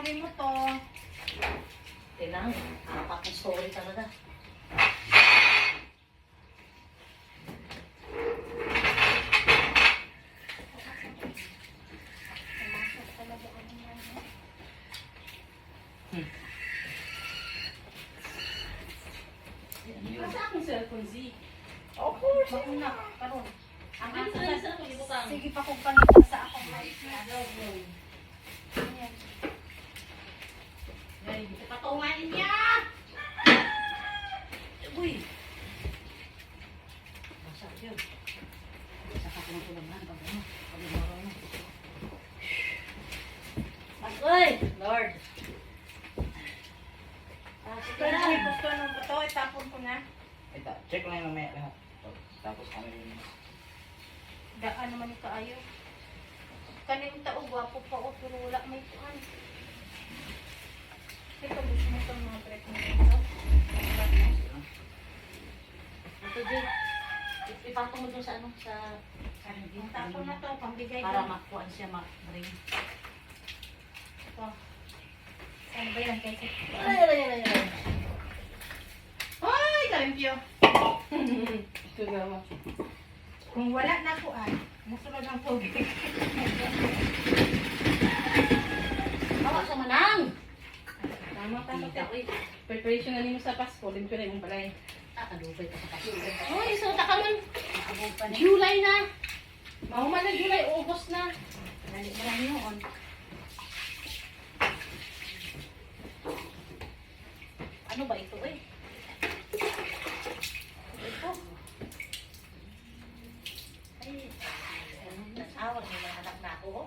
kunin mo to. Kailangan, apat na story talaga. Pumasok talaga ano yan. Sa aking cellphone, Z. Of course. Mauna. Karon. Ang aking cellphone, ibutang. Sige pa kung pangita sa akong mic na. Ayan. Ay, hindi ko patunganin niya! Uy! Masarap yun. Saka ko ng tulaman. Pag ano, pag ano. Uy! Lord! Ito na. Gusto nung to. Itapon ko na. Ito, check lang yung mamaya lahat. Tapos kami yung... Daan naman yung kaayo. Kanina tao, gwapo pa o, pero wala may kuhan. Ito, gusto mo itong mga bread mo dito. Ito din. Ipatong mo dun sa ano, sa... Tapon na to, pambigay Para ko. makuhaan siya, ma-bring. Ito. Ano ba yan? Kasi, Ay! Ay, kalimpyo! Ito gawa. kung wala na kuhan, nasunod ang tubig. Bawa sa manang! Tama, tama. Tita, uy. Preparation na ninyo sa Pasko, limpyo na yung balay. Alubay ka sa kaso. Uy, so ka man. Nakabog pa na. July na. Mahuman na July, August na. Dali mo lang yun. Ano ba ito eh? Ito. Ay, nasawag ng mga anak na ako. Oh.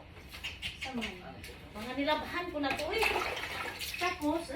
Sa mga. Mga nilabahan ko na to eh. Tapos,